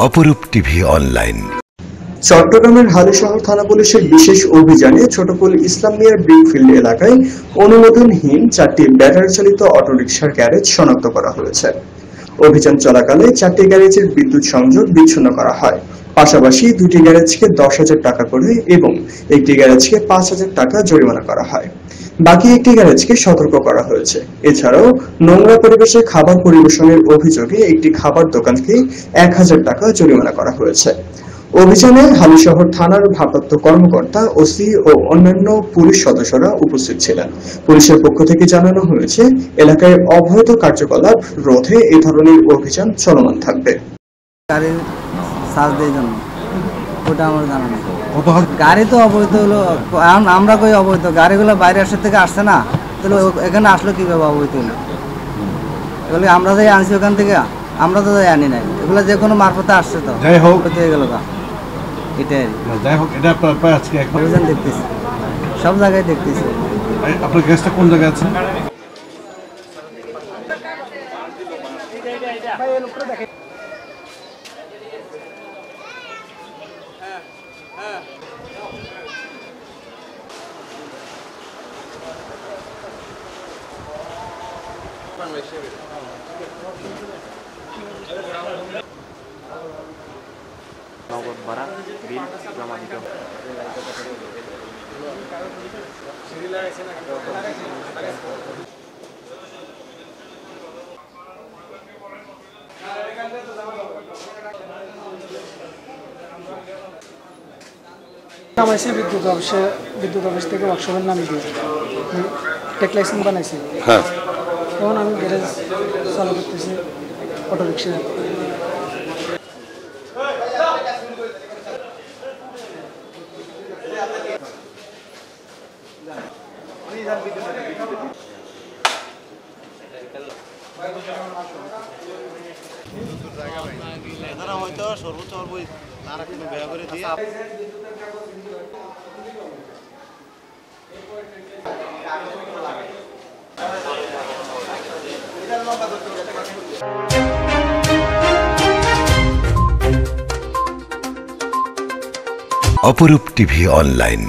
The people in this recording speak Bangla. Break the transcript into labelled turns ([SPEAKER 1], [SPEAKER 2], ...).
[SPEAKER 1] অপরূপ টিভি অনলাইন।
[SPEAKER 2] চট্টগ্রামের হালিশহর থানা পুলিশের বিশেষ অভিযানে ছোটপুল ইসলাম মিয়ার ব্রিকফিল্ড এলাকায় অনুমোদনহীন 4টি ব্যাটারি চালিত অটোরিকশার গ্যারেজ শনাক্ত করা হয়েছে। অভিযান চলাকালে 4টি গ্যারেজের বিদ্যুৎ সংযোগ বিচ্ছিন্ন করা হয়। পাশাপাশি 2টি গ্যারেজকে 10,000 টাকা করে এবং একটি গ্যারেজকে 5,000 টাকা জরিমানা করা হয়। বাকি একটি গ্যারেজকে সতর্ক করা হয়েছে। এছাড়াও নোংরা পরিবেশে খাবার পরিবেশনের অভিযোগে একটি খাবার দোকানকে 1,000 টাকা জরিমানা করা হয়েছে। অভিযানে হালিশহর থানার ভারপ্রাপ্ত কর্মকর্তা, ওসি ও অন্যান্য পুলিশ সদস্যরা উপস্থিত ছিলেন। পুলিশের পক্ষ থেকে জানানো হয়েছে, এলাকায় অবৈধ কার্যকলাপ রোধে এ ধরনের অভিযান চলমান থাকবে।
[SPEAKER 3] গাড়ি তো অবৈধ হলো, আমরা কই অবৈধ? গাড়িগুলো বাইরের থেকে আসছে না, তাহলে এখানে আসলো কিভাবে অবৈধ হলো? এগুলো আমরা যাই আনছি ওখান থেকে, আমরা তো যাই আনি নাই, এগুলো যে কোনো মারফতে আসছে তো যাই হোক হয়ে গেল। এটাই যাই হোক, এটা আজকে অভিযান দেখতেছি, সব জায়গায় দেখতেছি।
[SPEAKER 4] আপনার গ্যাসটা কোন জায়গায় আছে?
[SPEAKER 5] নগদ ভাড়া বিল জমা দিতে হবে।
[SPEAKER 6] নামাইছি বিদ্যুৎ অফিস থেকে ওয়ার্কশপের নাম দিয়ে টেক লাইসেন্স বানাইছি।
[SPEAKER 4] হ্যাঁ,
[SPEAKER 6] তখন আমি গ্যারেজ চালু করতেছি অটোরিক্সা।
[SPEAKER 5] হয়তো সর্বোচ্চ তারা কিন্তু ব্যয় করে দিয়ে
[SPEAKER 1] অপরূপ টিভি অনলাইন।